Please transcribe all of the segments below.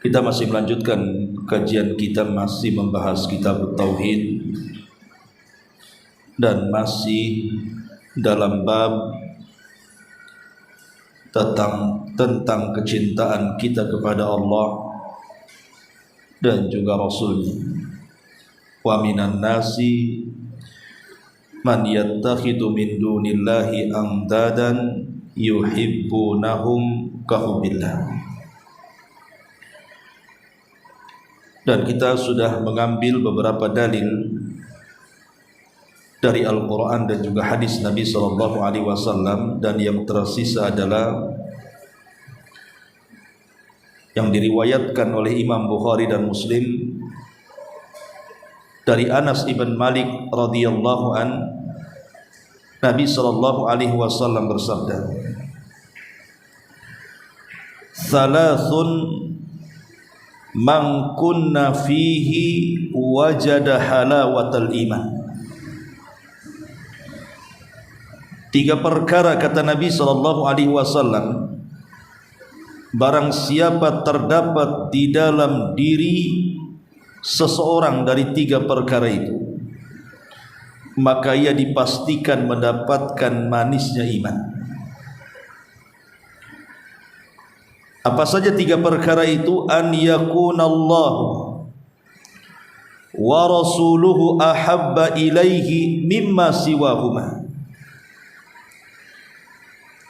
Kita masih melanjutkan kajian kita, masih membahas kitab Tauhid dan masih dalam bab tentang kecintaan kita kepada Allah dan juga Rasul-Nya. Wa minan nasi man yattakhidhu min dunillahi amdadan yuhibbunahum kahubbillah. Dan kita sudah mengambil beberapa dalil dari Al-Quran dan juga hadis Nabi SAW, dan yang tersisa adalah yang diriwayatkan oleh Imam Bukhari dan Muslim dari Anas ibn Malik radhiyallahu an, Nabi SAW bersabda, "Thalathun man kunna fihi wajada halawatal iman." Tiga perkara, kata Nabi SAW, barang siapa terdapat di dalam diri seseorang dari tiga perkara itu, maka ia dipastikan mendapatkan manisnya iman. Apa saja tiga perkara itu? An yakunallahu wa rasuluhu ahabba ilaihi mimma siwahuma.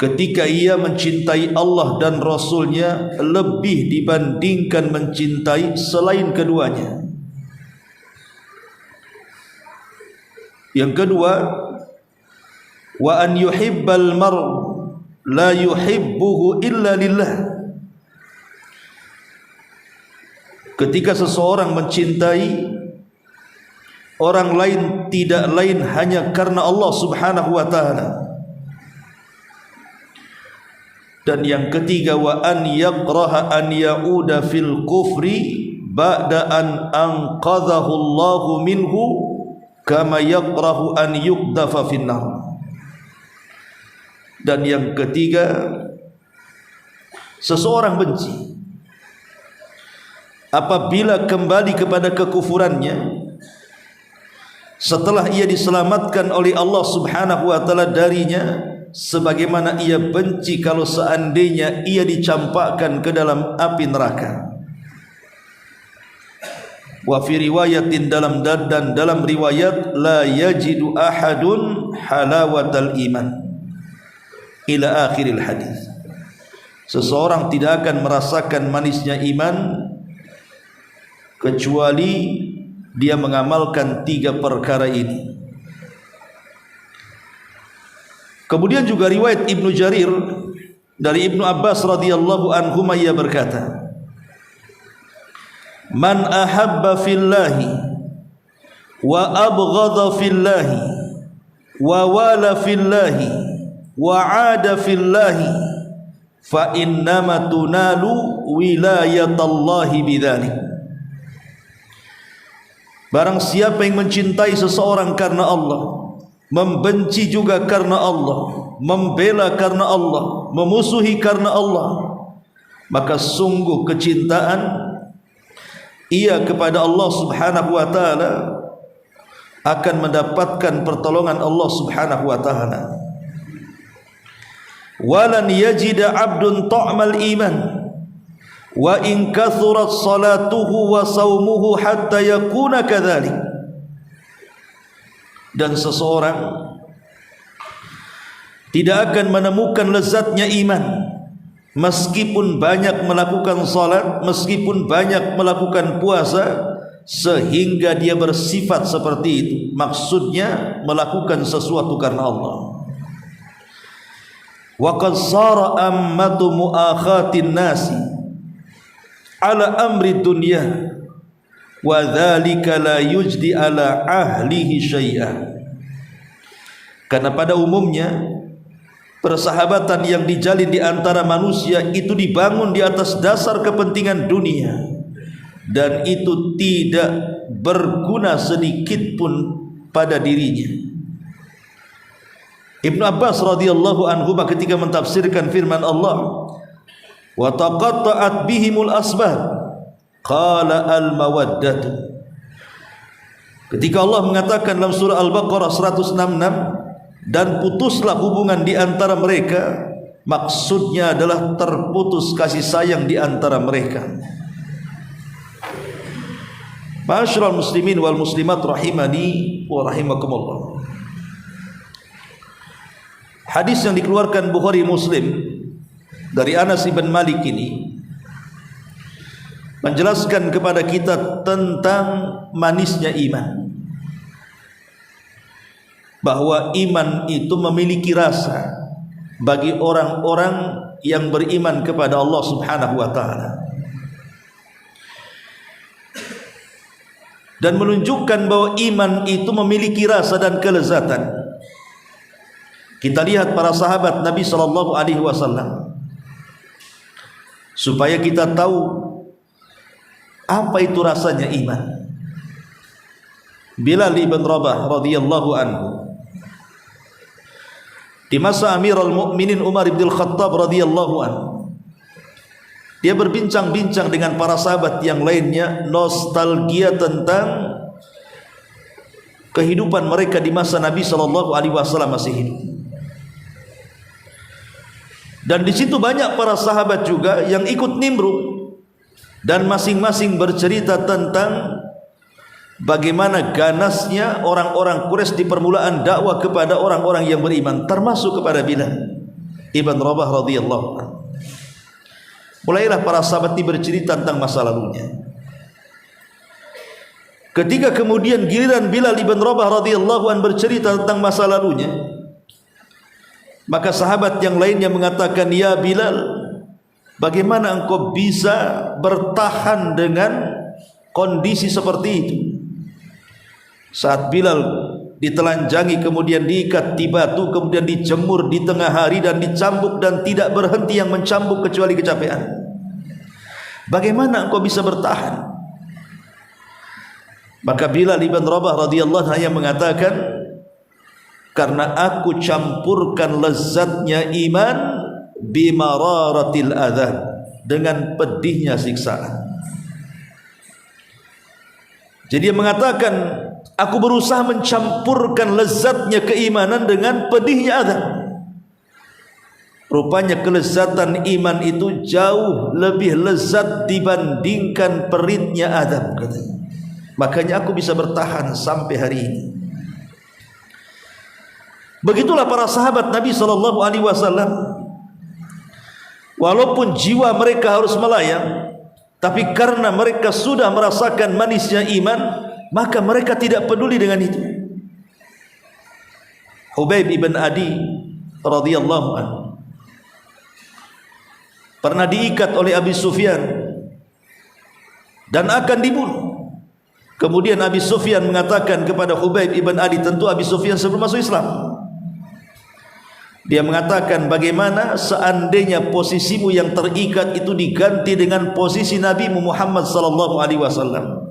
Ketika ia mencintai Allah dan Rasulnya lebih dibandingkan mencintai selain keduanya. Yang kedua, wa an yuhibbal mar'u la yuhibbuhu illa lillah. Ketika seseorang mencintai orang lain, tidak lain hanya karena Allah Subhanahu wa ta'ala. Dan yang ketiga, wa an yakraha an ya'uda fil kufri ba'da an anqadhahu Allahu minhu kama yakrahu an yuqdafa finnar. Dan yang ketiga, seseorang benci apabila kembali kepada kekufurannya setelah ia diselamatkan oleh Allah Subhanahu wa ta'ala darinya, sebagaimana ia benci kalau seandainya ia dicampakkan ke dalam api neraka. Wa fi riwayatin, dalam riwayat, la yajidu ahadun halawatal iman ila akhiril hadis. Seseorang tidak akan merasakan manisnya iman kecuali dia mengamalkan tiga perkara ini. Kemudian juga riwayat Ibnu Jarir dari Ibnu Abbas radhiyallahu anhuma, ia berkata, "Man ahabba fillahi wa abghadha fillahi wa wala fillahi wa 'ada fillahi fa innama tunalu wilayatallahi bidzalik." Barang siapa yang mencintai seseorang karena Allah, membenci juga karena Allah, membela karena Allah, memusuhi karena Allah, maka sungguh kecintaan ia kepada Allah Subhanahu wa ta'ala akan mendapatkan pertolongan Allah Subhanahu wa ta'ala. Walan yajida abdun ta'mal iman wa in kathurat salatuhu wa saumuhu hatta yakuna kadzalik. Dan seseorang tidak akan menemukan lezatnya iman meskipun banyak melakukan salat, meskipun banyak melakukan puasa, sehingga dia bersifat seperti itu. Maksudnya melakukan sesuatu karena Allah. Wa qad sara ammatu muakhatin nasi ala amri dunya wa dzalika la yujdi ala ahlihi syai'a. Karena pada umumnya persahabatan yang dijalin di antara manusia itu dibangun di atas dasar kepentingan dunia, dan itu tidak berguna sedikit pun pada dirinya. Ibnu Abbas radhiyallahu anhu ketika mentafsirkan firman Allah, wa taqatta'at bihimul asbab, qala al-mawaddatu. Ketika Allah mengatakan dalam surah Al-Baqarah 166, dan putuslah hubungan di antara mereka, maksudnya adalah terputus kasih sayang di antara mereka. Ma'asyiral muslimin wal muslimat rahimani wa rahimakumullah. Hadis yang dikeluarkan Bukhari Muslim dari Anas ibn Malik ini menjelaskan kepada kita tentang manisnya iman, bahwa iman itu memiliki rasa bagi orang-orang yang beriman kepada Allah Subhanahu wa taala, dan menunjukkan bahwa iman itu memiliki rasa dan kelezatan. Kita lihat para sahabat Nabi sallallahu alaihi wasallam, supaya kita tahu apa itu rasanya iman. Bilal ibn Rabah radhiyallahu anhu, di masa Amirul Mukminin Umar bin Khattab radhiyallahu anhu, dia berbincang-bincang dengan para sahabat yang lainnya, nostalgia tentang kehidupan mereka di masa Nabi sallallahu alaihi wasallam masih hidup. Dan di situ banyak para sahabat juga yang ikut nimbrung, dan masing-masing bercerita tentang bagaimana ganasnya orang-orang Quraisy di permulaan dakwah kepada orang-orang yang beriman, termasuk kepada Bilal ibn Rabah radhiyallahu anhu. Mulailah para sahabat ini bercerita tentang masa lalunya. Ketika kemudian giliran Bilal ibn Rabah radhiyallahu anhu bercerita tentang masa lalunya, maka sahabat yang lainnya mengatakan, "Ya Bilal, bagaimana engkau bisa bertahan dengan kondisi seperti itu?" Saat Bilal ditelanjangi, kemudian diikat di batu, kemudian dijemur di tengah hari dan dicambuk, dan tidak berhenti yang mencambuk kecuali kecapean. Bagaimana engkau bisa bertahan? Maka Bilal ibn Rabah radhiyallahu anhu hanya mengatakan, karena aku campurkan lezatnya iman bimararatil adzab, dengan pedihnya siksaan. Jadi dia mengatakan, aku berusaha mencampurkan lezatnya keimanan dengan pedihnya azab. Rupanya kelezatan iman itu jauh lebih lezat dibandingkan peritnya azab, katanya. Makanya aku bisa bertahan sampai hari ini. Begitulah para sahabat Nabi sallallahu alaihi wasallam. Walaupun jiwa mereka harus melayang, tapi karena mereka sudah merasakan manisnya iman, maka mereka tidak peduli dengan itu. Hubayb ibn Adi radhiyallahu anhu pernah diikat oleh Abi Sufyan dan akan dibunuh. Kemudian Abi Sufyan mengatakan kepada Hubayb ibn Adi, tentu Abi Sufyan sebelum masuk Islam, dia mengatakan, bagaimana seandainya posisimu yang terikat itu diganti dengan posisi Nabi Muhammad sallallahu alaihi wasallam?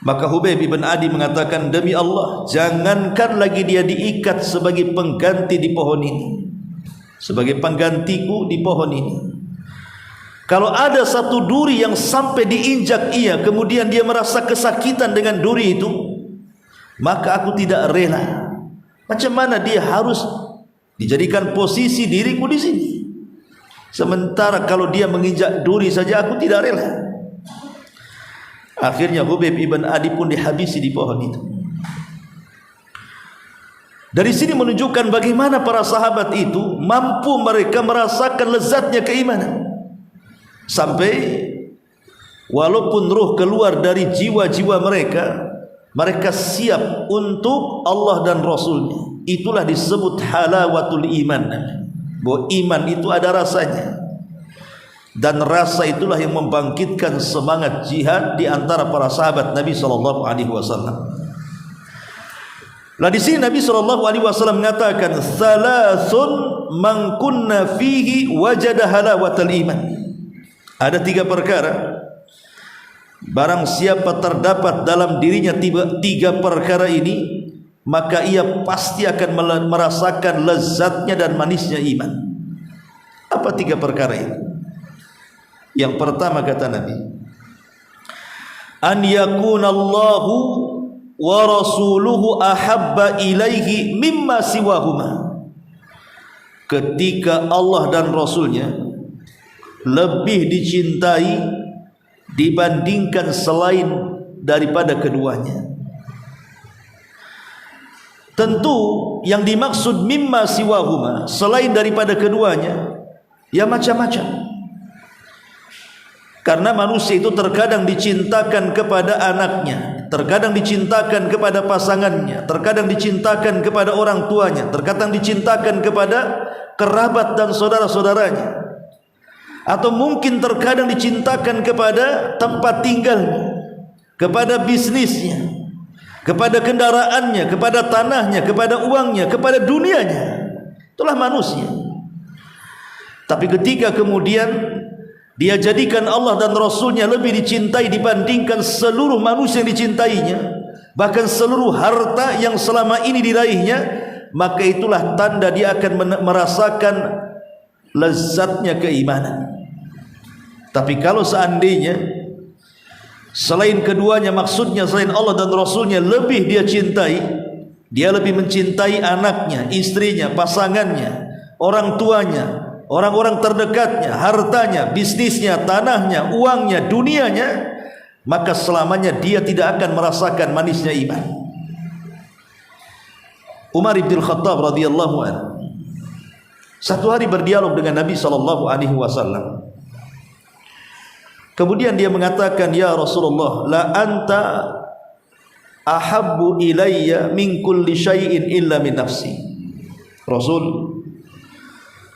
Maka Hubayb ibn Adi mengatakan, demi Allah, jangankan lagi dia diikat sebagai pengganti di pohon ini, sebagai penggantiku di pohon ini, kalau ada satu duri yang sampai diinjak ia, kemudian dia merasa kesakitan dengan duri itu, maka aku tidak rela. Macam mana dia harus dijadikan posisi diriku di sini, sementara kalau dia menginjak duri saja aku tidak rela. Akhirnya Hubayb ibn Adi pun dihabisi di pohon itu. Dari sini menunjukkan bagaimana para sahabat itu mampu mereka merasakan lezatnya keimanan, sampai walaupun ruh keluar dari jiwa-jiwa mereka, mereka siap untuk Allah dan Rasulnya. Itulah disebut halawatul iman, bahwa iman itu ada rasanya, dan rasa itulah yang membangkitkan semangat jihad di antara para sahabat Nabi sallallahu alaihi wasallam. Lah di sini Nabi sallallahu alaihi wasallam mengatakan, "Salasun man kunna fihi wajada halawatal iman." Ada 3 perkara, barang siapa terdapat dalam dirinya 3 perkara ini, maka ia pasti akan merasakan lezatnya dan manisnya iman. Apa 3 perkara itu? Yang pertama kata Nabi, an yakuna Allahu wa rasuluhu ahabba ilaihi mimma siwahuma. Ketika Allah dan Rasulnya lebih dicintai dibandingkan selain daripada keduanya. Tentu yang dimaksud mimma siwahuma, selain daripada keduanya, ya macam-macam. Karena manusia itu terkadang dicintakan kepada anaknya, terkadang dicintakan kepada pasangannya, terkadang dicintakan kepada orang tuanya, terkadang dicintakan kepada kerabat dan saudara-saudaranya, atau mungkin terkadang dicintakan kepada tempat tinggalnya, kepada bisnisnya, kepada kendaraannya, kepada tanahnya, kepada uangnya, kepada dunianya. Itulah manusia. Tapi ketika kemudian dia jadikan Allah dan Rasulnya lebih dicintai dibandingkan seluruh manusia yang dicintainya, bahkan seluruh harta yang selama ini diraihnya, maka itulah tanda dia akan merasakan lezatnya keimanan. Tapi kalau seandainya selain keduanya, maksudnya selain Allah dan Rasulnya lebih dia cintai, dia lebih mencintai anaknya, istrinya, pasangannya, orang tuanya, orang-orang terdekatnya, hartanya, bisnisnya, tanahnya, uangnya, dunianya, maka selamanya dia tidak akan merasakan manisnya iman. Umar bin Khattab radhiyallahu anhu satu hari berdialog dengan Nabi sallallahu alaihi wasallam. Kemudian dia mengatakan, "Ya Rasulullah, la anta ahabbu ilayya min kulli syai'in illa min nafsi." Rasul,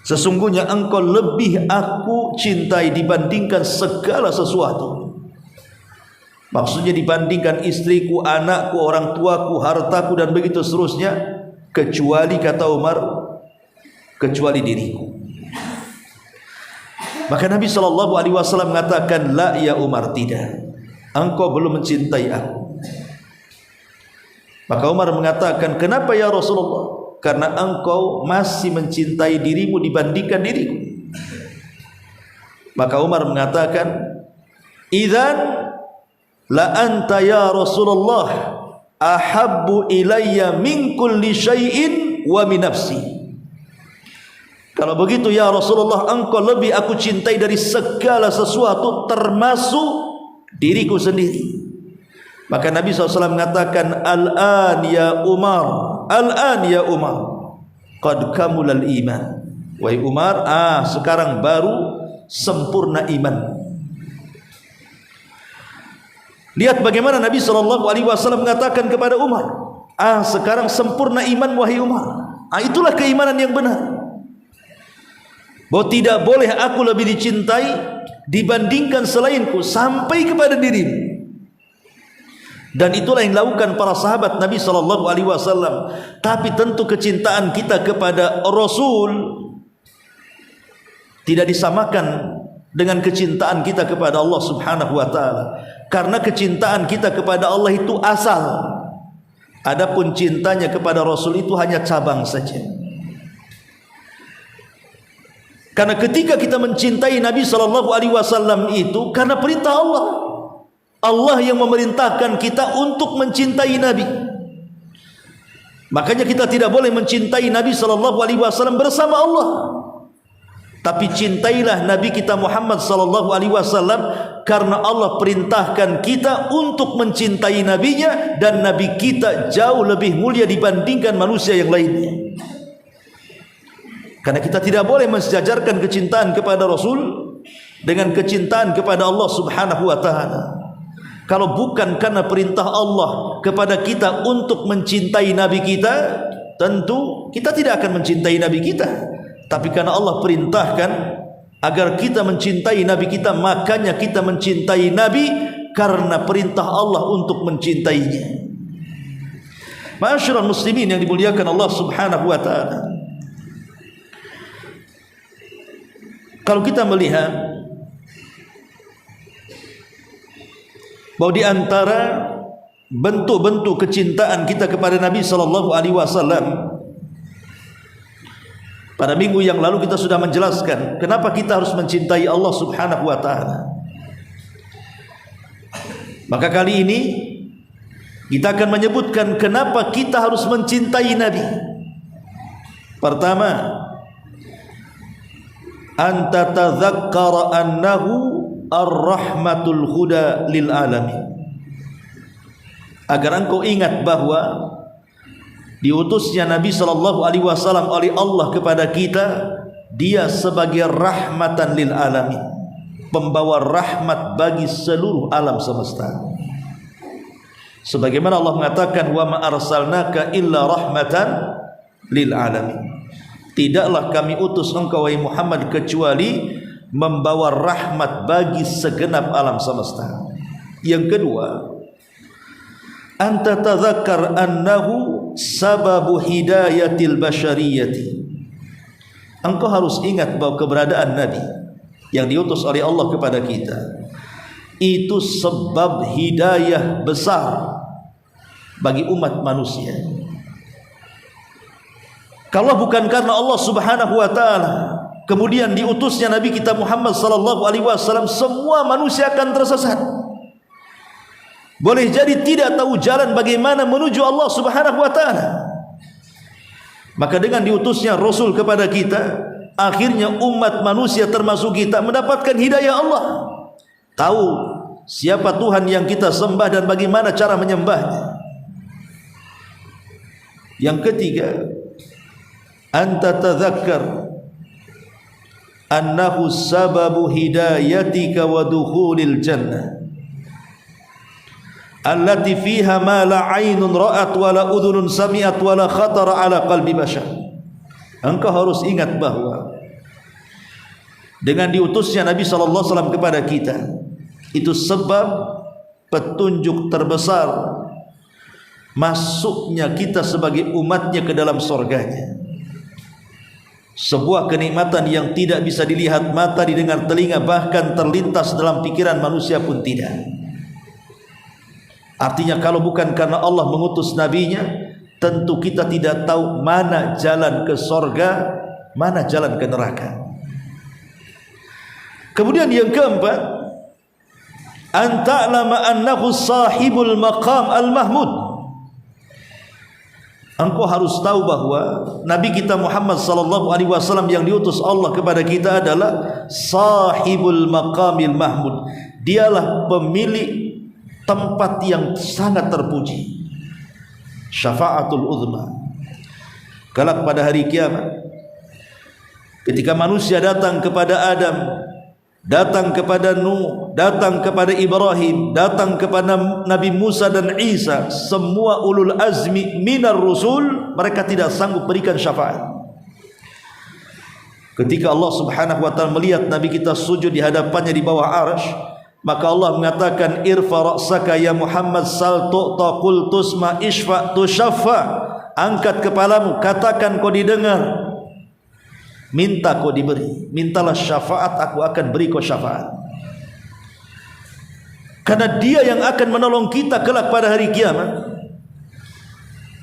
sesungguhnya engkau lebih aku cintai dibandingkan segala sesuatu. Maksudnya dibandingkan istriku, anakku, orang tuaku, hartaku dan begitu seterusnya, kecuali, kata Umar, kecuali diriku. Maka Nabi SAW mengatakan, "La ya Umar, tidak, engkau belum mencintai aku." Maka Umar mengatakan, "Kenapa ya Rasulullah?" "Karena engkau masih mencintai dirimu dibandingkan diriku." Maka Umar mengatakan, "Idzan la anta ya Rasulullah ahabbu ilayya min kulli syai'in wa min nafsi." Kalau begitu ya Rasulullah, engkau lebih aku cintai dari segala sesuatu termasuk diriku sendiri. Maka Nabi SAW mengatakan, "Al-an ya Umar, al-an ya Umar, qad kamulal iman." Wahai Umar, sekarang baru sempurna iman. Lihat bagaimana Nabi SAW mengatakan kepada Umar, sekarang sempurna iman wahai Umar. Itulah keimanan yang benar, bahwa tidak boleh aku lebih dicintai dibandingkan selainku sampai kepada dirimu. Dan itulah yang dilakukan para sahabat Nabi SAW. Tapi tentu kecintaan kita kepada Rasul tidak disamakan dengan kecintaan kita kepada Allah Subhanahu wa ta'ala. Karena kecintaan kita kepada Allah itu asal, adapun cintanya kepada Rasul itu hanya cabang saja. Karena ketika kita mencintai Nabi SAW itu karena perintah Allah. Allah yang memerintahkan kita untuk mencintai Nabi. Makanya kita tidak boleh mencintai Nabi SAW bersama Allah. Tapi cintailah Nabi kita Muhammad SAW karena Allah perintahkan kita untuk mencintai Nabinya, dan Nabi kita jauh lebih mulia dibandingkan manusia yang lainnya. Karena kita tidak boleh mensejajarkan kecintaan kepada Rasul dengan kecintaan kepada Allah Subhanahu wa ta'ala. Kalau bukan karena perintah Allah kepada kita untuk mencintai Nabi kita, tentu kita tidak akan mencintai Nabi kita. Tapi karena Allah perintahkan agar kita mencintai Nabi kita, makanya kita mencintai Nabi karena perintah Allah untuk mencintainya. Ma'asyiral muslimin yang dimuliakan Allah Subhanahu wa ta'ala, kalau kita melihat bahwa di antara bentuk-bentuk kecintaan kita kepada Nabi sallallahu alaihi wasallam, pada minggu yang lalu kita sudah menjelaskan kenapa kita harus mencintai Allah Subhanahu wa ta'ala. Maka kali ini kita akan menyebutkan kenapa kita harus mencintai Nabi. Pertama, anta tadzakkara annahu ar-rahmatul huda lil alamin. Agar engkau ingat bahwa diutusnya Nabi SAW oleh Allah kepada kita, dia sebagai rahmatan lil alamin, pembawa rahmat bagi seluruh alam semesta. Sebagaimana Allah mengatakan, wa ma arsalnaka illa rahmatan lil alamin. Tidaklah kami utus engkau wahai Muhammad kecuali membawa rahmat bagi segenap alam semesta. Yang kedua, anta tadzakkar annahu sababu hidayatil basyariyati. Engkau harus ingat bahwa keberadaan Nabi yang diutus oleh Allah kepada kita itu sebab hidayah besar bagi umat manusia. Kalau bukan karena Allah Subhanahu wa taala kemudian diutusnya Nabi kita Muhammad sallallahu alaihi wasallam, semua manusia akan tersesat. Boleh jadi tidak tahu jalan bagaimana menuju Allah Subhanahu wa taala. Maka dengan diutusnya Rasul kepada kita, akhirnya umat manusia termasuk kita mendapatkan hidayah Allah. Tahu siapa Tuhan yang kita sembah dan bagaimana cara menyembahnya. Yang ketiga, anta tadzakkar annahu sababu hidayatika wa dukhulil jannah allati fiha ma la 'ainun ra'at wa la udhunun sami'at wa la khatara 'ala qalbi bashar. Engkau harus ingat bahwa dengan diutusnya Nabi sallallahu alaihi wasallam kepada kita, itu sebab petunjuk terbesar masuknya kita sebagai umatnya ke dalam surganya. Sebuah kenikmatan yang tidak bisa dilihat mata, didengar telinga, bahkan terlintas dalam pikiran manusia pun tidak. Artinya kalau bukan karena Allah mengutus nabinya, tentu kita tidak tahu mana jalan ke surga, mana jalan ke neraka. Kemudian yang keempat, anta'lama annahu sahibul maqam al-mahmud. Engkau harus tahu bahwa Nabi kita Muhammad sallallahu alaihi wasallam yang diutus Allah kepada kita adalah sahibul maqamil mahmud. Dialah pemilik tempat yang sangat terpuji, syafaatul uzma. Kelak pada hari kiamat, ketika manusia datang kepada Adam, datang kepada Nuh, datang kepada Ibrahim, datang kepada Nabi Musa dan Isa, semua ulul azmi minar rusul, mereka tidak sanggup berikan syafaat. Ketika Allah Subhanahu wa taala melihat Nabi kita sujud di hadapannya di bawah arsy, maka Allah mengatakan, irfa ra'saka ya Muhammad, sal tu'ta qul tusma ishfa tushaffa. Angkat kepalamu, katakan kau didengar, minta kau diberi. Mintalah syafaat, aku akan beri kau syafaat. Karena dia yang akan menolong kita kelak pada hari kiamat,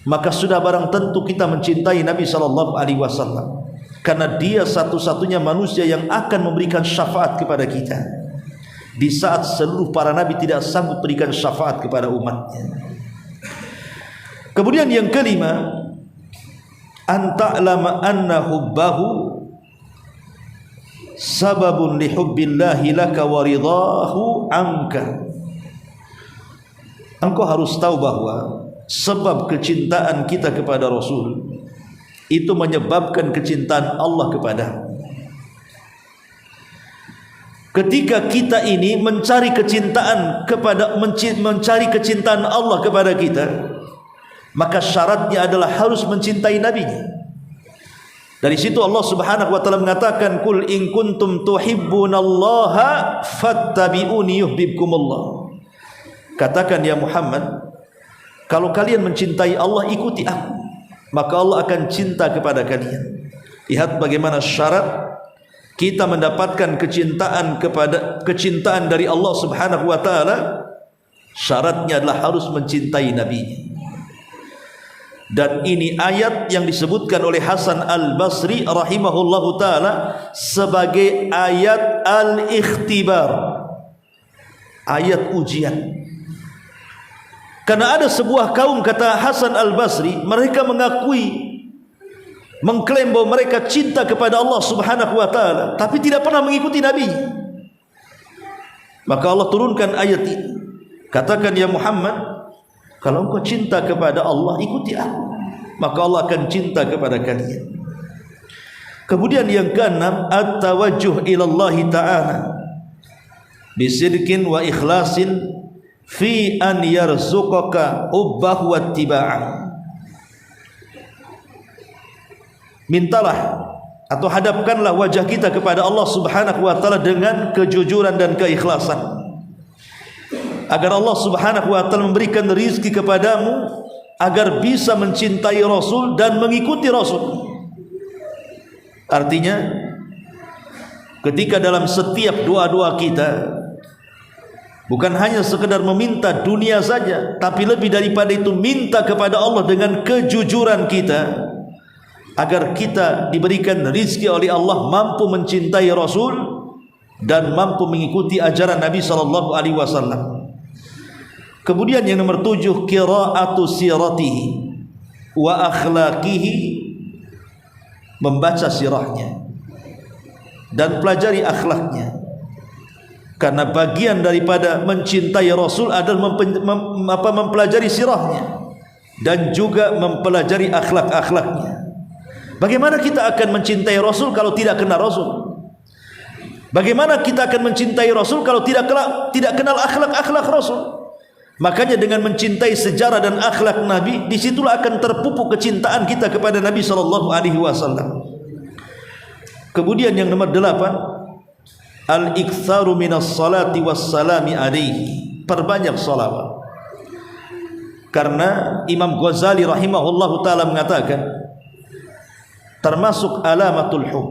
maka sudah barang tentu kita mencintai Nabi sallallahu alaihi wasallam, karena dia satu-satunya manusia yang akan memberikan syafaat kepada kita di saat seluruh para nabi tidak sanggup berikan syafaat kepada umatnya. Kemudian yang kelima, anta'lama anna hubbahu sababun li hubbillahi laka wa ridahu anka. Engkau harus tahu bahwa sebab kecintaan kita kepada Rasul itu menyebabkan kecintaan Allah kepadamu. Ketika kita ini mencari kecintaan Allah kepada kita, maka syaratnya adalah harus mencintai Nabi-Nya. Dari situ Allah Subhanahu wa taala mengatakan, "Qul in kuntum tuhibbunallaha fattabi'uni yuhibbukumullah." Katakan ya Muhammad, kalau kalian mencintai Allah, ikuti aku, maka Allah akan cinta kepada kalian. Lihat bagaimana syarat kita mendapatkan kecintaan dari Allah Subhanahu wa taala. Syaratnya adalah harus mencintai Nabi. Dan ini ayat yang disebutkan oleh Hasan Al-Basri rahimahullahu taala sebagai ayat al-ikhtibar, ayat ujian. Karena ada sebuah kaum, kata Hasan Al-Basri, mereka mengklaim bahwa mereka cinta kepada Allah Subhanahu wa taala, tapi tidak pernah mengikuti Nabi. Maka Allah turunkan ayat ini. Katakan, ya Muhammad, kalau engkau cinta kepada Allah, ikuti aku, maka Allah akan cinta kepada kalian. Kemudian yang keenam, at-tawajjuh ila Allah ta'ala bisidqin wa ikhlasin fi an yarzuqaka hubbahu wattiba'ah. Mintalah atau hadapkanlah wajah kita kepada Allah Subhanahu wa taala dengan kejujuran dan keikhlasan, agar Allah Subhanahu wa taala memberikan rizki kepadamu agar bisa mencintai Rasul dan mengikuti Rasul. Artinya, ketika dalam setiap doa-doa kita bukan hanya sekedar meminta dunia saja, tapi lebih daripada itu minta kepada Allah dengan kejujuran kita, agar kita diberikan rizki oleh Allah, mampu mencintai Rasul dan mampu mengikuti ajaran Nabi sallallahu alaihi wasallam. Kemudian yang nomor 7, qiraatu siratihi wa akhlaqihi, membaca sirahnya dan pelajari akhlaknya. Karena bagian daripada mencintai Rasul adalah mempelajari sirahnya dan juga mempelajari akhlak-akhlaknya. Bagaimana kita akan mencintai Rasul kalau tidak kenal Rasul? Bagaimana kita akan mencintai Rasul kalau tidak kenal akhlak-akhlak Rasul? Makanya dengan mencintai sejarah dan akhlak Nabi, disitulah akan terpupuk kecintaan kita kepada Nabi sallallahu alaihi wasallam. Kemudian yang nomor 8, al-iktsaru minas salati wassalami alaihi, perbanyak salawat. Karena Imam Ghazali rahimahullahu taala mengatakan, termasuk alamatul hub,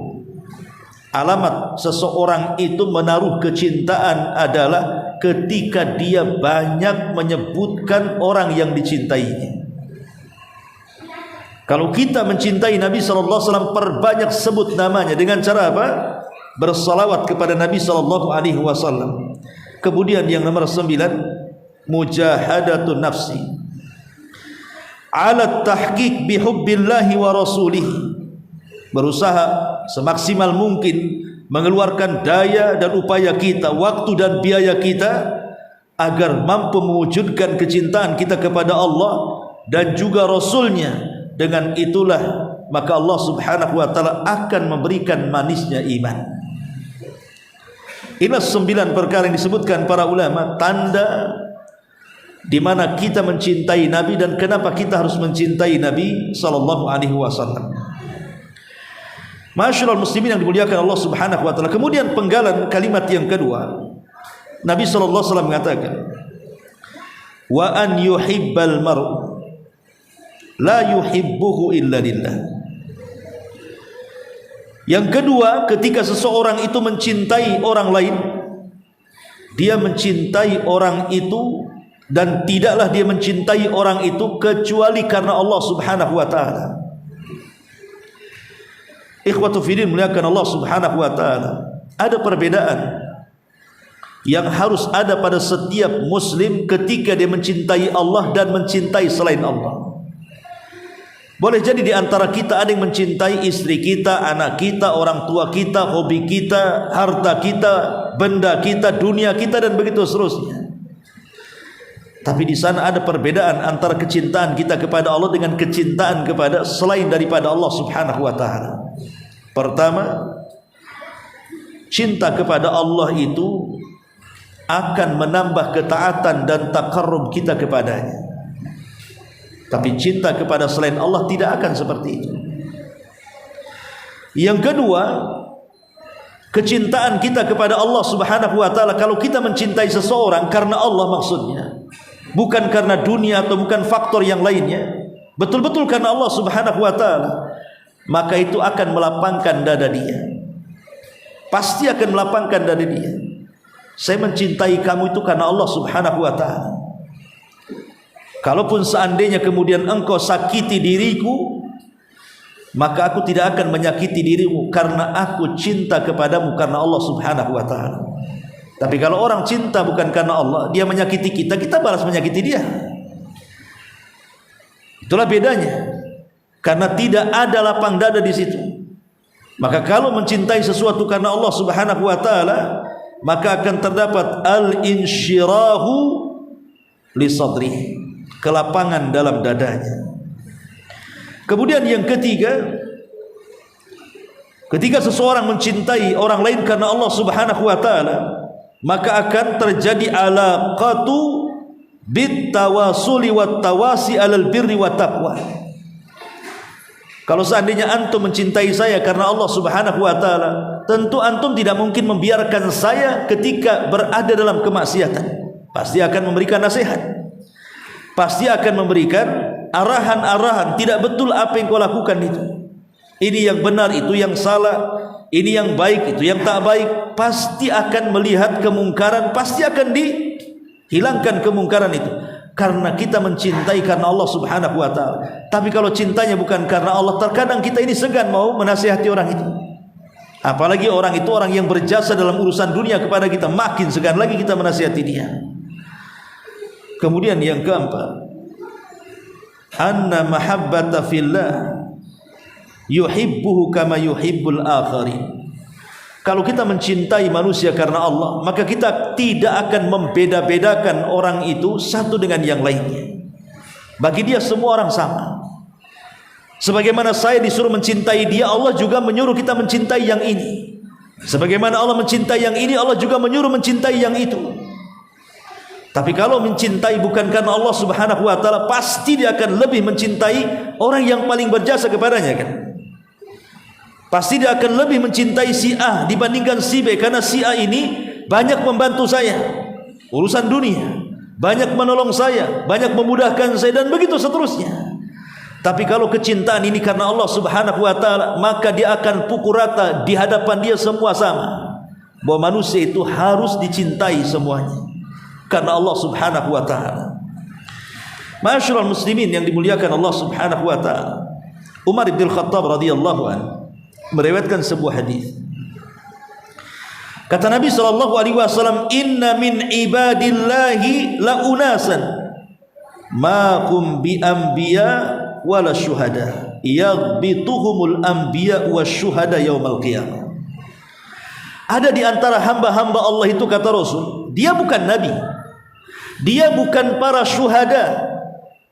alamat seseorang itu menaruh kecintaan adalah ketika dia banyak menyebutkan orang yang dicintainya. Kalau kita mencintai Nabi sallallahu alaihi wasallam, perbanyak sebut namanya dengan cara apa? Bersalawat kepada Nabi sallallahu alaihi wasallam. Kemudian yang nomor 9, mujahadatun nafsi ala tahqiq bihubbillahi wa rasulihi, berusaha semaksimal mungkin mengeluarkan daya dan upaya kita, waktu dan biaya kita, agar mampu mewujudkan kecintaan kita kepada Allah dan juga Rasulnya. Dengan itulah maka Allah Subhanahu wa taala akan memberikan manisnya iman. Inilah 9 perkara yang disebutkan para ulama, tanda di mana kita mencintai Nabi dan kenapa kita harus mencintai Nabi sallallahu alaihi wasallam. Masyaallah muslimin yang dimuliakan Allah Subhanahu wa taala. Kemudian penggalan kalimat yang kedua, Nabi sallallahu alaihi wasallam mengatakan, wa an yuhibbal mar'u la yuhibbuhu illa lillah. Yang kedua, ketika seseorang itu mencintai orang lain, dia mencintai orang itu dan tidaklah dia mencintai orang itu kecuali karena Allah Subhanahu wa taala. Ikhwatu fiddin muliakan Allah Subhanahu wa taala. Ada perbedaan yang harus ada pada setiap muslim ketika dia mencintai Allah dan mencintai selain Allah. Boleh jadi di antara kita ada yang mencintai istri kita, anak kita, orang tua kita, hobi kita, harta kita, benda kita, dunia kita, dan begitu seterusnya. Tapi di sana ada perbedaan antara kecintaan kita kepada Allah dengan kecintaan kepada selain daripada Allah Subhanahu wa taala. Pertama, cinta kepada Allah itu akan menambah ketaatan dan takarrub kita kepadanya. Tapi cinta kepada selain Allah tidak akan seperti itu. Yang kedua, kecintaan kita kepada Allah Subhanahu wa taala, kalau kita mencintai seseorang karena Allah maksudnya, bukan karena dunia atau bukan faktor yang lainnya, betul-betul karena Allah Subhanahu wa taala, maka itu akan melapangkan dada dia. Pasti akan melapangkan dada dia. Saya mencintai kamu itu karena Allah Subhanahu wa taala. Kalaupun seandainya kemudian engkau sakiti diriku, maka aku tidak akan menyakiti dirimu, karena aku cinta kepadamu karena Allah Subhanahu wa taala. Tapi kalau orang cinta bukan karena Allah, dia menyakiti kita, kita balas menyakiti dia. Itulah bedanya. Karena tidak ada lapang dada di situ. Maka kalau mencintai sesuatu karena Allah Subhanahu wa taala, maka akan terdapat al-insyirahu li sadri, kelapangan dalam dadanya. Kemudian yang ketiga, ketika seseorang mencintai orang lain karena Allah Subhanahu wa taala, maka akan terjadi alaqatu bit tawasuli wat tawasi alal birri wat taqwa. Kalau seandainya antum mencintai saya karena Allah Subhanahu wa taala, tentu antum tidak mungkin membiarkan saya ketika berada dalam kemaksiatan. Pasti akan memberikan nasihat. Pasti akan memberikan arahan-arahan, tidak betul apa yang kau lakukan itu. Ini yang benar, itu yang salah. Ini yang baik, itu yang tak baik. Pasti akan melihat kemungkaran, pasti akan dihilangkan kemungkaran itu. Karena kita mencintai karena Allah Subhanahu wa taala. Tapi kalau cintanya bukan karena Allah, terkadang kita ini segan mau menasihati orang itu. Apalagi orang itu orang yang berjasa dalam urusan dunia kepada kita, makin segan lagi kita menasihati dia. Kemudian yang keempat, anna mahabbata fillah yuhibbuhu kama yuhibbul akharin. Kalau kita mencintai manusia karena Allah, maka kita tidak akan membeda-bedakan orang itu satu dengan yang lainnya. Bagi dia semua orang sama. Sebagaimana saya disuruh mencintai dia, Allah juga menyuruh kita mencintai yang ini. Sebagaimana Allah mencintai yang ini, Allah juga menyuruh mencintai yang itu. Tapi kalau mencintai bukan karena Allah Subhanahu wa taala, pasti dia akan lebih mencintai orang yang paling berjasa kepadanya, kan? Pasti dia akan lebih mencintai si A dibandingkan si B, karena si A ini banyak membantu saya urusan dunia, banyak menolong saya, banyak memudahkan saya, dan begitu seterusnya. Tapi kalau kecintaan ini karena Allah Subhanahu wa taala, maka dia akan pukul rata di hadapan dia semua sama, bahwa manusia itu harus dicintai semuanya karena Allah Subhanahu wa taala. Ma'asyiral muslimin yang dimuliakan Allah Subhanahu wa taala, Umar bin Khattab radhiyallahu anhu meriwayatkan sebuah hadis. Kata Nabi sallallahu alaihi wasallam, "Inna min ibadillahi la unasan ma hum bi anbiya wala syuhada yaghbituhumul anbiya wasyuhada yaumal qiyamah." Ada di antara hamba-hamba Allah itu, kata Rasul, dia bukan nabi, dia bukan para syuhada,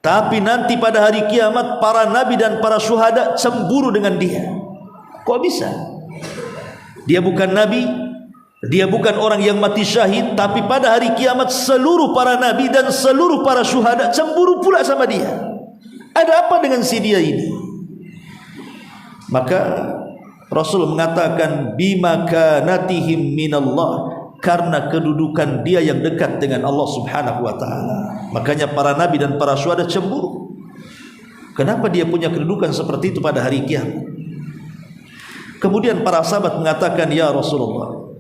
tapi nanti pada hari kiamat para nabi dan para syuhada cemburu dengan dia. Kok bisa? Dia bukan nabi, dia bukan orang yang mati syahid, tapi pada hari kiamat seluruh para nabi dan seluruh para syuhada cemburu pula sama dia. Ada apa dengan si dia ini? Maka Rasul mengatakan, bima kanatihim minallah, karena kedudukan dia yang dekat dengan Allah Subhanahu wa taala. Makanya para nabi dan para syuhada cemburu. Kenapa dia punya kedudukan seperti itu pada hari kiamat? Kemudian para sahabat mengatakan, ya Rasulullah,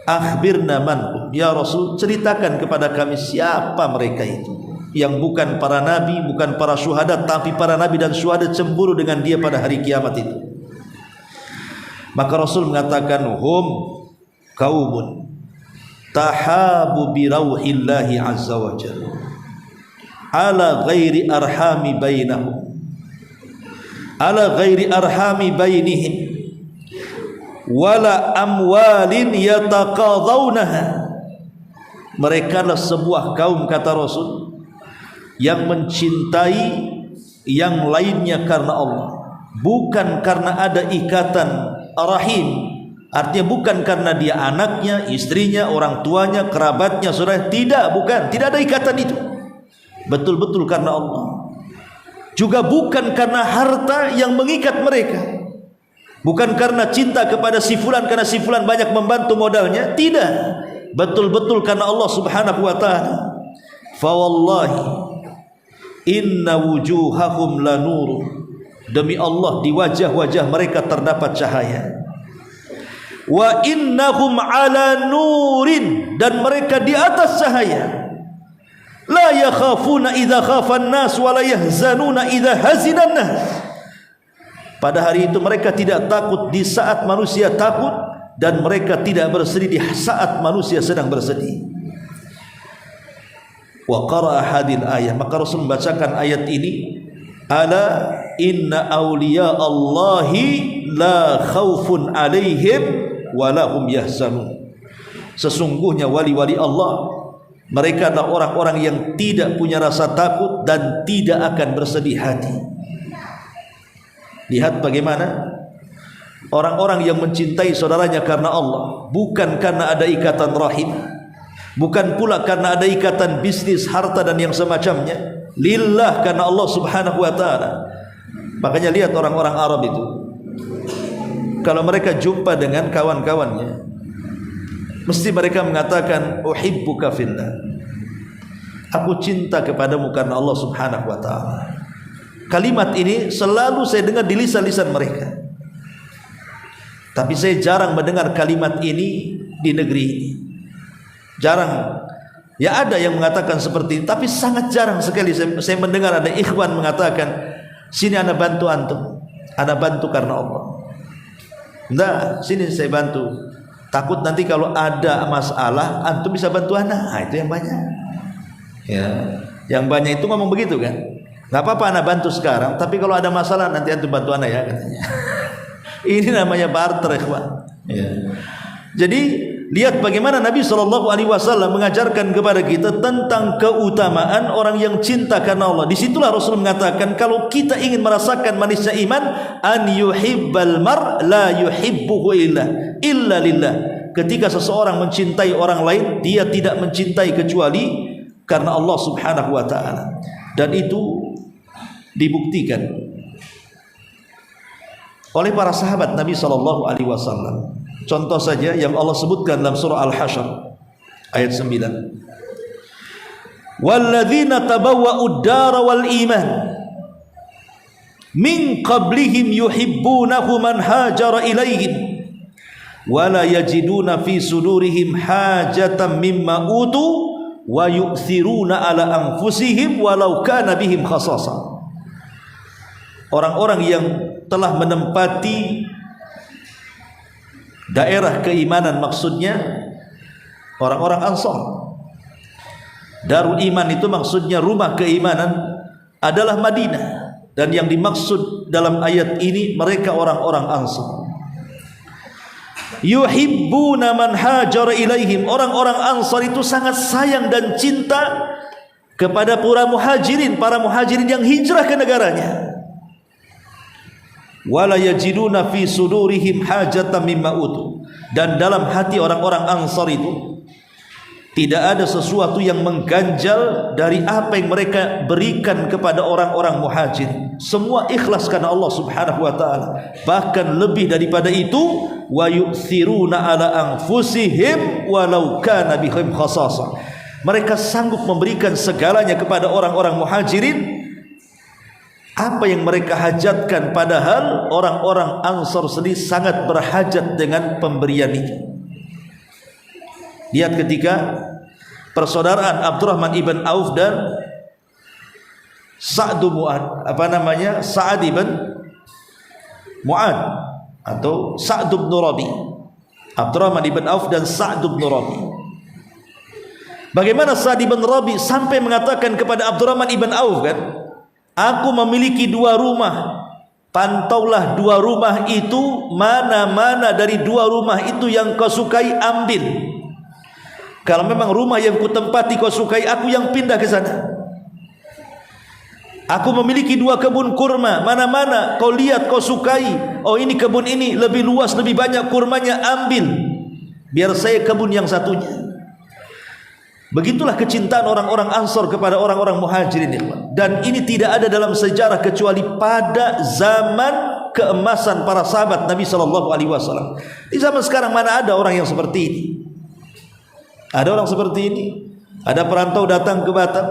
akhbirna man, ya Rasul, ceritakan kepada kami siapa mereka itu yang bukan para nabi, bukan para syuhada, tapi para nabi dan syuhada cemburu dengan dia pada hari kiamat itu. Maka Rasul mengatakan, hum qaumun tahabu bi rauhillahi azza wa jalla ala ghairi arhami bainahum, ala ghairi arhami bainihim wala amwalin yataqadawnaha. Mereka adalah sebuah kaum, kata Rasul, yang mencintai yang lainnya karena Allah, bukan karena ada ikatan rahim, artinya bukan karena dia anaknya, istrinya, orang tuanya, kerabatnya, saudara, tidak, bukan, tidak ada ikatan itu, betul-betul karena Allah. Juga bukan karena harta yang mengikat mereka, bukan karena cinta kepada si fulan karena si fulan banyak membantu modalnya, tidak, betul-betul karena Allah Subhanahu wa taala. Fa wallahi inna wujuhahum lanur, demi Allah di wajah-wajah mereka terdapat cahaya. Wa innahum ala nurin, dan mereka di atas cahaya. La yakhafuna idza khafan nas wa la yahzanuna idza hazinan nas. Pada hari itu mereka tidak takut di saat manusia takut, dan mereka tidak bersedih di saat manusia sedang bersedih. wa qara'a hadil ayah, maka Rasul membacakan ayat ini, ala inna awliya Allahi la khawfun alaihim wa lahum yahzanun. Sesungguhnya wali-wali Allah, mereka adalah orang-orang yang tidak punya rasa takut dan tidak akan bersedih hati. Lihat bagaimana orang-orang yang mencintai saudaranya karena Allah, bukan karena ada ikatan rahim, bukan pula karena ada ikatan bisnis, harta dan yang semacamnya, lillah, karena Allah subhanahu wa ta'ala. Makanya lihat orang-orang Arab itu, kalau mereka jumpa dengan kawan-kawannya, mesti mereka mengatakan uhibbuka fillah, aku cinta kepadamu karena Allah subhanahu wa ta'ala. Kalimat ini selalu saya dengar di lisan-lisan mereka, tapi saya jarang mendengar kalimat ini di negeri ini. Jarang. Ya ada yang mengatakan seperti ini, tapi sangat jarang sekali saya mendengar ada ikhwan mengatakan, sini ana bantu antum, ana bantu karena Allah. Nah, sini saya bantu, takut nanti kalau ada masalah antum bisa bantu ana. Nah, itu yang banyak. Ya, yang banyak itu ngomong begitu kan. Gak apa-apa ana bantu sekarang, tapi kalau ada masalah nanti antum bantu ana ya, katanya. Ini namanya barter, ikhwan. Ya. Jadi lihat bagaimana Nabi SAW mengajarkan kepada kita tentang keutamaan orang yang cinta karena Allah. Disitulah Rasul mengatakan, kalau kita ingin merasakan manisnya iman, an yuhibbal mar la yuhibbuhu illa lillah. Ketika seseorang mencintai orang lain, dia tidak mencintai kecuali karena Allah subhanahu wa ta'ala. Dan itu dibuktikan oleh para sahabat Nabi SAW. Contoh saja yang Allah sebutkan dalam surah Al-Hasyr ayat 9. Walladzina tabawwa'ud dara wal iman min qablihim yuhibbunahu man hajara ilaihim wa la yajiduna fi sudurihim hajatan mimma utu wa yu'thiruna ala anfusihim walau kana bihim khasasah. Orang-orang yang telah menempati daerah keimanan, maksudnya orang-orang Ansar. Darul Iman itu maksudnya rumah keimanan adalah Madinah, dan yang dimaksud dalam ayat ini mereka orang-orang Ansar. Yuhibbuna man hajara ilaihim, orang-orang Ansar itu sangat sayang dan cinta kepada para muhajirin yang hijrah ke negaranya. Wala yajiduna fi sudurihim hajatan mimma utu, dan dalam hati orang-orang Ansar itu tidak ada sesuatu yang mengganjal dari apa yang mereka berikan kepada orang-orang muhajir. Semua ikhlas karena Allah subhanahu wa ta'ala. Bahkan lebih daripada itu, wa yu'thiruna ala anfusihim walau kana bihim khasasah. Mereka sanggup memberikan segalanya kepada orang-orang muhajirin, apa yang mereka hajatkan, padahal orang-orang Ansar sendiri sangat berhajat dengan pemberian itu. Lihat ketika persaudaraan Abdurrahman ibn Auf dan Sa'd ibn Mu'ad atau Sa'd ibn Rabi. Abdurrahman ibn Auf dan Sa'd ibn Rabi. Bagaimana Sa'd ibn Rabi sampai mengatakan kepada Abdurrahman ibn Auf, kan, aku memiliki 2 rumah, pantaulah 2 rumah itu, mana-mana dari 2 rumah itu yang kau sukai ambil. Kalau memang rumah yang kutempati kau sukai, aku yang pindah ke sana. Aku memiliki 2 kebun kurma, mana-mana kau lihat kau sukai, oh ini kebun ini lebih luas, lebih banyak kurmanya, ambil, biar saya kebun yang satunya. Begitulah kecintaan orang-orang Ansar kepada orang-orang muhajirin. Dan ini tidak ada dalam sejarah kecuali pada zaman keemasan para sahabat Nabi SAW. Di zaman sekarang mana ada orang yang seperti ini? Ada orang seperti ini? Ada perantau datang ke Batam,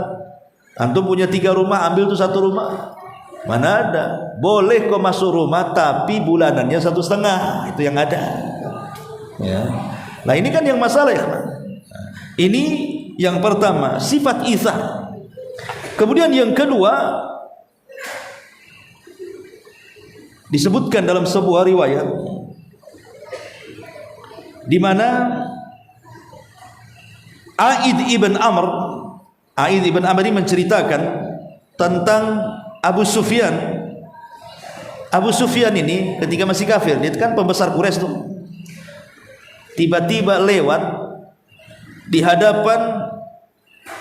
antum punya 3 rumah, ambil tuh 1 rumah. Mana ada? Boleh kau masuk rumah, tapi bulanannya 1,5. Itu yang ada. Ya. Nah ini kan yang masalah, ya. Ini yang pertama, sifat itsar. Kemudian yang kedua, disebutkan dalam sebuah riwayat di mana Aid ibn Amr A'id ibn Amr menceritakan tentang Abu Sufyan. Abu Sufyan ini ketika masih kafir, dia kan pembesar Quraisy tuh. Tiba-tiba lewat di hadapan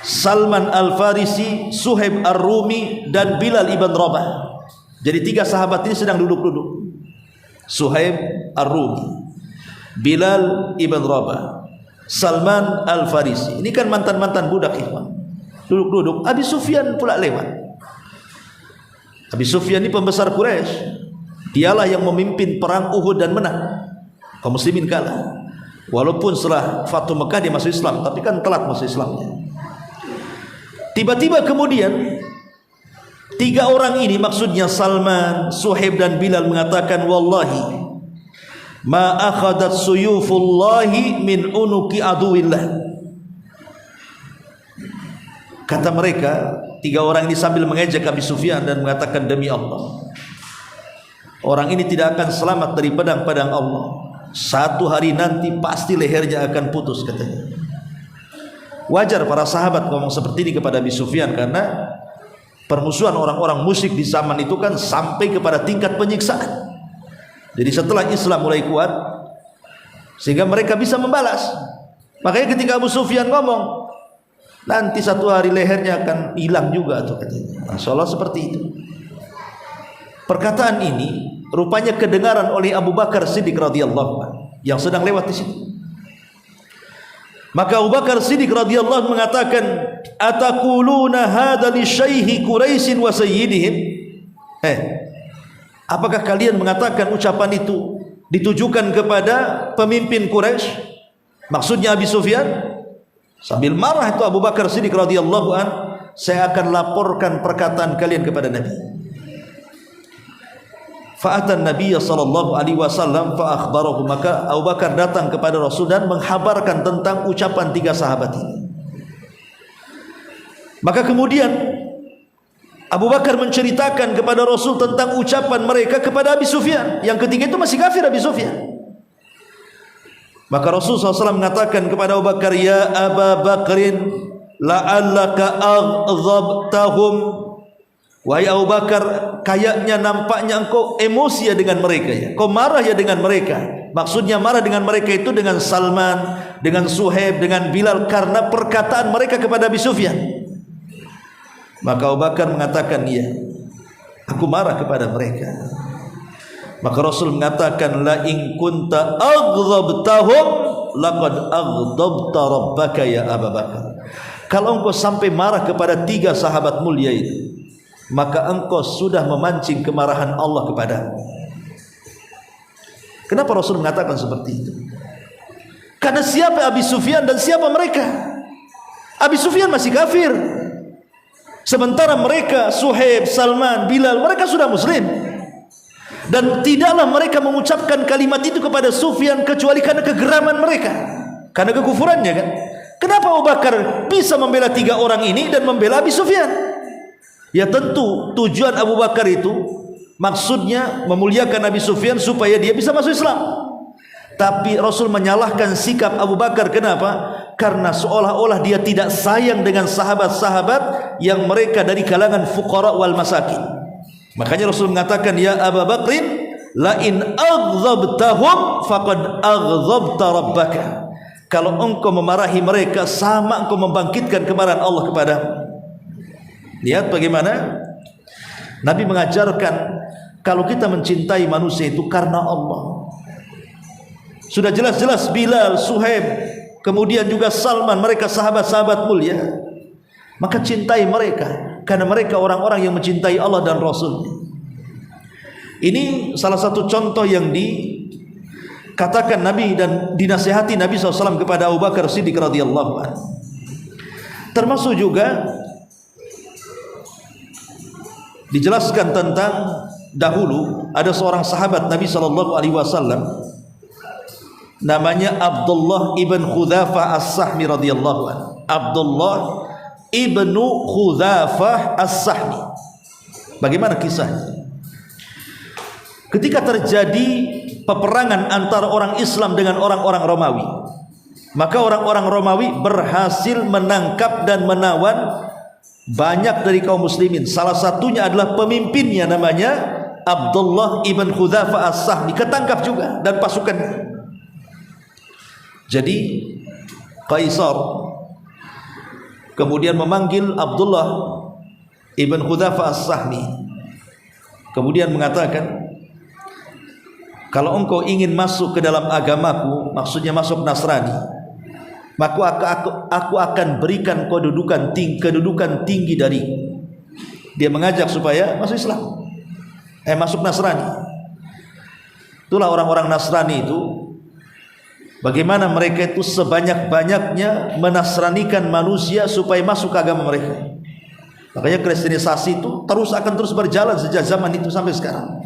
Salman Al-Farisi, Suhaib Ar-Rumi, dan Bilal ibn Rabah. Jadi 3 sahabat ini sedang duduk-duduk. Suhaib Ar-Rumi, Bilal ibn Rabah, Salman Al-Farisi. Ini kan mantan-mantan budak ikhwan. Duduk-duduk, Abi Sufyan pula lewat. Abi Sufyan ini pembesar Quraisy. Dialah yang memimpin perang Uhud dan menang. Kaum muslimin kalah. Walaupun setelah Fathu Mekah dia masuk Islam, tapi kan telat masuk Islamnya. Tiba-tiba kemudian 3 orang ini, maksudnya Salman, Suhaib dan Bilal, mengatakan, wallahi ma akhadat suyufullahi min unuki aduwillah. Kata mereka, 3 orang ini sambil mengejek Abi Sufyan dan mengatakan, demi Allah, orang ini tidak akan selamat dari pedang-pedang Allah. Satu hari nanti pasti lehernya akan putus, katanya. Wajar para sahabat ngomong seperti ini kepada Abi Sufyan, karena permusuhan orang-orang musyrik di zaman itu kan sampai kepada tingkat penyiksaan. Jadi setelah Islam mulai kuat, sehingga mereka bisa membalas. Makanya ketika Abu Sufyan ngomong, nanti satu hari lehernya akan hilang juga tuh, katanya. Masya Allah, seperti itu. Perkataan ini rupanya kedengaran oleh Abu Bakar Siddiq radhiyallahu anhu yang sedang lewat di situ. Maka Abu Bakar Siddiq radhiyallahu anhu mengatakan, ataquluna hadza li syaihi Quraisy wa sayyidihim? Apakah kalian mengatakan ucapan itu ditujukan kepada pemimpin Quraisy? Maksudnya Abi Sufyan? Sambil marah itu Abu Bakar Siddiq radhiyallahu an, saya akan laporkan perkataan kalian kepada Nabi. Fa'atan Nabiy sallallahu alaihi wasallam fa akhbarahu, maka Abu Bakar datang kepada Rasul dan menghabarkan tentang ucapan 3 sahabat ini. Maka kemudian Abu Bakar menceritakan kepada Rasul tentang ucapan mereka kepada Abi Sufyan. Yang ketiga itu masih kafir Abi Sufyan. Maka Rasul SAW mengatakan kepada Abu Bakar, ya Aba Bakrin la'allaka aghdabtahum. Wahai Abu Bakar, kayaknya nampaknya engkau emosi ya dengan mereka ya. Kau marah ya dengan mereka. Maksudnya marah dengan mereka itu dengan Salman, dengan Suhaib, dengan Bilal, karena perkataan mereka kepada Abi Sufyan. Maka Abu Bakar mengatakan, iya, aku marah kepada mereka. Maka Rasul mengatakan, la in kunta aghdabtahum laqad aghdabta rabbaka ya Abu Bakar. Kalau engkau sampai marah kepada 3 sahabat mulia itu, maka engkau sudah memancing kemarahan Allah kepadamu. Kenapa Rasul mengatakan seperti itu? Karena siapa Abi Sufyan dan siapa mereka? Abi Sufyan masih kafir, sementara mereka Suhaib, Salman, Bilal, mereka sudah muslim. Dan tidaklah mereka mengucapkan kalimat itu kepada Sufyan kecuali karena kegeraman mereka, karena kekufurannya kan. Kenapa Abu Bakar bisa membela 3 orang ini dan membela Abi Sufyan? Ya tentu tujuan Abu Bakar itu maksudnya memuliakan Abi Sufyan supaya dia bisa masuk Islam. Tapi Rasul menyalahkan sikap Abu Bakar. Kenapa? Karena seolah-olah dia tidak sayang dengan sahabat-sahabat yang mereka dari kalangan fuqara wal masakin. Makanya Rasul mengatakan, ya Abu Bakrin la in aghdabtahum faqad aghdabta rabbaka. Kalau engkau memarahi mereka, sama engkau membangkitkan kemarahan Allah kepadamu. Lihat bagaimana Nabi mengajarkan kalau kita mencintai manusia itu karena Allah. Sudah jelas-jelas Bilal, Suhaib, kemudian juga Salman, mereka sahabat-sahabat mulia. Maka cintai mereka, karena mereka orang-orang yang mencintai Allah dan Rasul. Ini salah satu contoh yang dikatakan Nabi dan dinasihati Nabi SAW kepada Abu Bakar Siddiq radhiyallahu anhu. Termasuk juga dijelaskan tentang dahulu ada seorang sahabat Nabi SAW, namanya Abdullah ibn Khudzafah As-Sahmi radhiyallahu anhu. Abdullah ibnu Khudzafah As-Sahmi. Bagaimana kisahnya? Ketika terjadi peperangan antara orang Islam dengan orang-orang Romawi, maka orang-orang Romawi berhasil menangkap dan menawan banyak dari kaum muslimin. Salah satunya adalah pemimpinnya, namanya Abdullah ibn Hudzafah as-Sahmi, ketangkap juga dan pasukannya. Jadi Kaisar kemudian memanggil Abdullah ibn Hudzafah as-Sahmi, kemudian mengatakan, kalau engkau ingin masuk ke dalam agamaku, maksudnya masuk Nasrani, maka aku akan berikan kedudukan tinggi dari. Dia mengajak supaya masuk Islam, masuk Nasrani. Itulah orang-orang Nasrani itu, bagaimana mereka itu sebanyak-banyaknya menasranikan manusia supaya masuk ke agama mereka. Makanya kristenisasi itu akan terus berjalan sejak zaman itu sampai sekarang.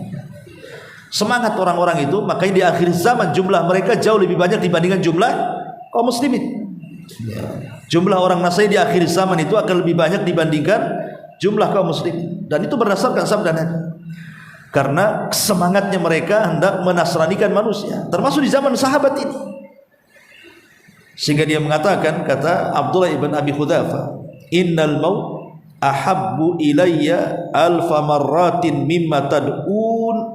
Semangat orang-orang itu, makanya di akhir zaman jumlah mereka jauh lebih banyak dibandingkan jumlah kaum muslimin. Jumlah orang Nasrani di akhir zaman itu akan lebih banyak dibandingkan jumlah kaum muslimin. Dan itu berdasarkan sabda Nabi, karena semangatnya mereka hendak menasranikan manusia, termasuk di zaman sahabat ini. Sehingga dia mengatakan, kata Abdullah ibn Abi Hudzafah, innal maut ahabbu ilayya alfa marratin mimma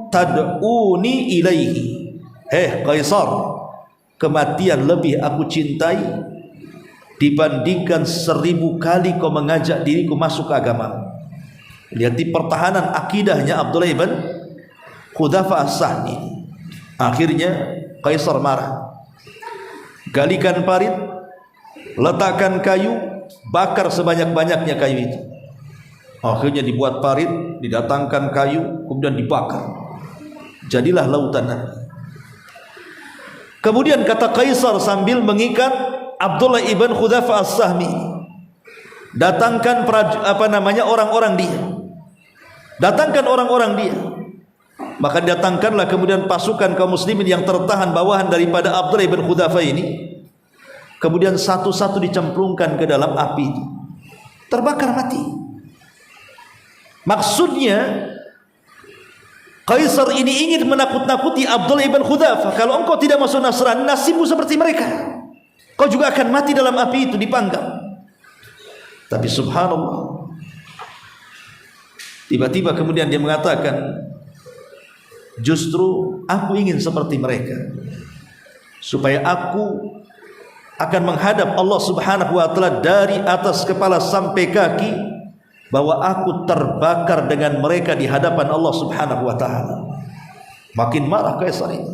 tad'uni ilaihi. Kaisar, kematian lebih aku cintai dibandingkan 1000 kali kau mengajak diriku masuk ke agama. Lihat di pertahanan akidahnya Abdullah ibn Hudzafah as-Sahmi. Akhirnya Kaisar marah, galikan parit, letakkan kayu, bakar sebanyak-banyaknya kayu itu. Akhirnya dibuat parit, didatangkan kayu, kemudian dibakar, jadilah lautan. Kemudian kata Kaisar sambil mengikat Abdullah ibn Hudzafah as-Sahmi, datangkan orang-orang dia, datangkan orang-orang dia. Maka datangkanlah kemudian pasukan kaum muslimin yang tertahan bawahan daripada Abdullah ibn Hudzafah ini, kemudian satu-satu dicemplungkan ke dalam api, terbakar mati. Maksudnya Kaisar ini ingin menakut-nakuti Abdullah ibn Hudzafah, kalau engkau tidak masuk Nasrani, nasibmu seperti mereka, kau juga akan mati dalam api itu, dipanggang. Tapi subhanallah, tiba-tiba kemudian dia mengatakan, justru aku ingin seperti mereka, supaya aku akan menghadap Allah subhanahu wa ta'ala dari atas kepala sampai kaki, bahwa aku terbakar dengan mereka di hadapan Allah subhanahu wa ta'ala. Makin marah Kaisar ini,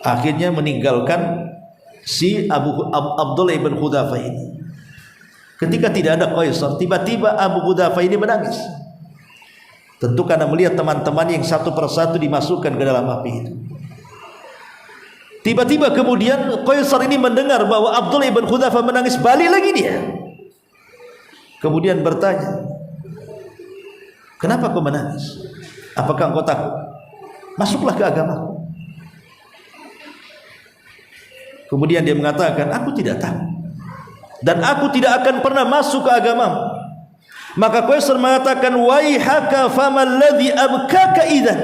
akhirnya meninggalkan si Abdullah ibn Hudzafah ini. Ketika tidak ada Kaisar, tiba-tiba Abu Hudzafah ini menangis, tentu karena melihat teman-teman yang satu persatu dimasukkan ke dalam api itu. Tiba-tiba kemudian Kaisar ini mendengar bahwa Abdullah ibn Hudzafah menangis, balik lagi dia. Kemudian bertanya, kenapa kau menangis? Apakah engkau takut? Masuklah ke agamaku. Kemudian dia mengatakan, aku tidak takut, dan aku tidak akan pernah masuk ke agamamu. Maka Kaisar mengatakan, waihaka famal ladzi abkaka idzan,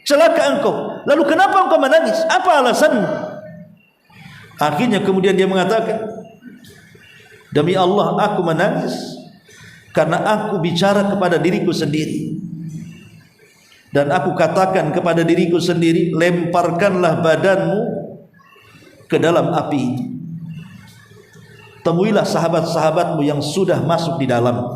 celaka engkau, lalu kenapa engkau menangis? Apa alasanmu? Akhirnya kemudian dia mengatakan, demi Allah aku menangis karena aku bicara kepada diriku sendiri, dan aku katakan kepada diriku sendiri, lemparkanlah badanmu ke dalam api itu, temuilah sahabat-sahabatmu yang sudah masuk di dalam,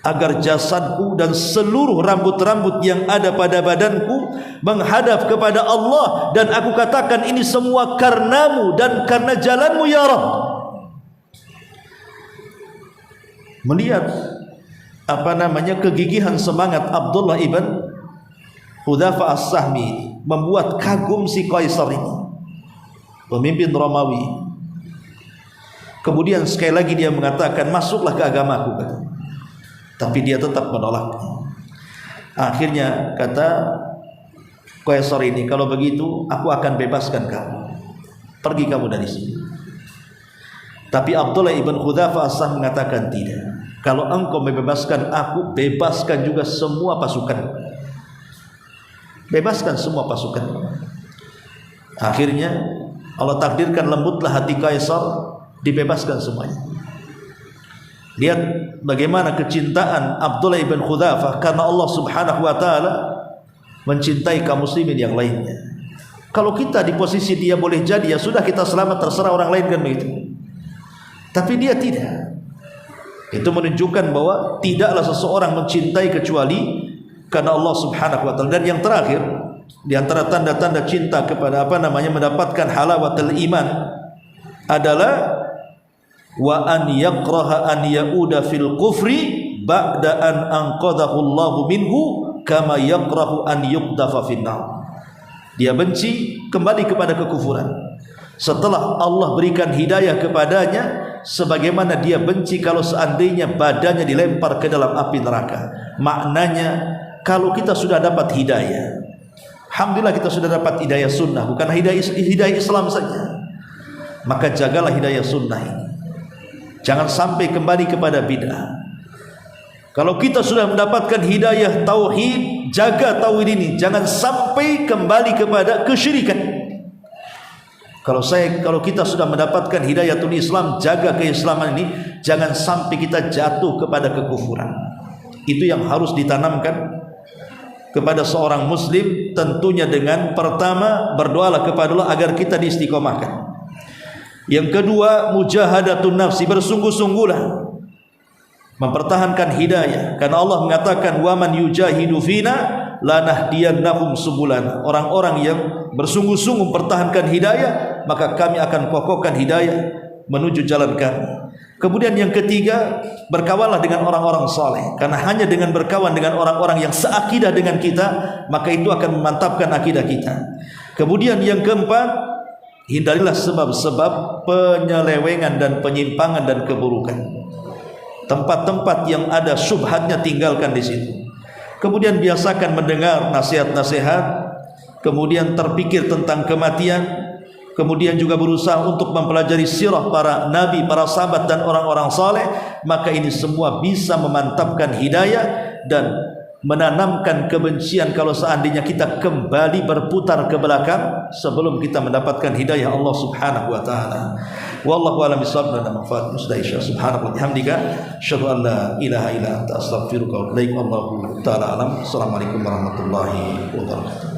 agar jasadku dan seluruh rambut-rambut yang ada pada badanku menghadap kepada Allah, dan aku katakan ini semua karenamu dan karena jalanmu ya Rabb. Melihat kegigihan semangat Abdullah ibn Hudzafah as-Sahmi, membuat kagum si Kaisar ini, pemimpin Romawi. Kemudian sekali lagi dia mengatakan, masuklah ke agamaku, tapi dia tetap menolak. Akhirnya kata Kaisar ini, kalau begitu aku akan bebaskan kamu, pergi kamu dari sini. Tapi Abdullah ibn Hudzafah as-Sahmi mengatakan, tidak, kalau engkau membebaskan aku, bebaskan juga semua pasukan, bebaskan semua pasukan. Akhirnya Allah takdirkan lembutlah hati Kaisar, dibebaskan semuanya. Lihat bagaimana kecintaan Abdullah ibn Khudzafah karena Allah Subhanahu wa taala mencintai kaum muslimin yang lainnya. Kalau kita di posisi dia, boleh jadi ya sudah, kita selamat, terserah orang lain kan begitu. Tapi dia tidak. Itu menunjukkan bahwa tidaklah seseorang mencintai kecuali karena Allah Subhanahu wa taala. Dan yang terakhir di antara tanda-tanda cinta kepada mendapatkan halawatul iman adalah wa an yakraha an yauda fil kufri ba'da an anqadhahu Allahu minhu kama yakrahu an yuqdafa finnar. Dia benci kembali kepada kekufuran setelah Allah berikan hidayah kepadanya, sebagaimana dia benci kalau seandainya badannya dilempar ke dalam api neraka. Maknanya kalau kita sudah dapat hidayah, alhamdulillah kita sudah dapat hidayah sunnah, bukan hidayah Islam saja, maka jagalah hidayah sunnah ini. Jangan sampai kembali kepada bid'ah. Kalau kita sudah mendapatkan hidayah tauhid, jaga tauhid ini, jangan sampai kembali kepada kesyirikan. Kalau kita sudah mendapatkan hidayatul Islam, jaga keislaman ini, jangan sampai kita jatuh kepada kekufuran. Itu yang harus ditanamkan kepada seorang muslim, tentunya dengan pertama berdoalah kepada Allah agar kita diistiqomahkan. Yang kedua, mujahadatun nafsi, bersungguh-sungguhlah mempertahankan hidayah, karena Allah mengatakan wa man yujahidu fina lanahdiyannahum subulana. Orang-orang yang bersungguh-sungguh mempertahankan hidayah, maka kami akan kokohkan hidayah menuju jalan kami. Kemudian yang ketiga, berkawanlah dengan orang-orang saleh, karena hanya dengan berkawan dengan orang-orang yang seakidah dengan kita, maka itu akan memantapkan akidah kita. Kemudian yang keempat, hindarilah sebab-sebab penyelewengan dan penyimpangan dan keburukan. Tempat-tempat yang ada syubhatnya tinggalkan di situ. Kemudian biasakan mendengar nasihat-nasihat, kemudian terpikir tentang kematian, kemudian juga berusaha untuk mempelajari sirah para nabi, para sahabat dan orang-orang saleh. Maka ini semua bisa memantapkan hidayah dan menanamkan kebencian kalau seandainya kita kembali berputar ke belakang sebelum kita mendapatkan hidayah Allah Subhanahu wa taala. Wallahu a'lam bishawab. Dan manfaat musdaisha. Subhanallah bihamdika asyhadu an la ilaha illa anta astaghfiruka wa atubu ilaik. Wallahu taala alam. Assalamualaikum warahmatullahi wabarakatuh.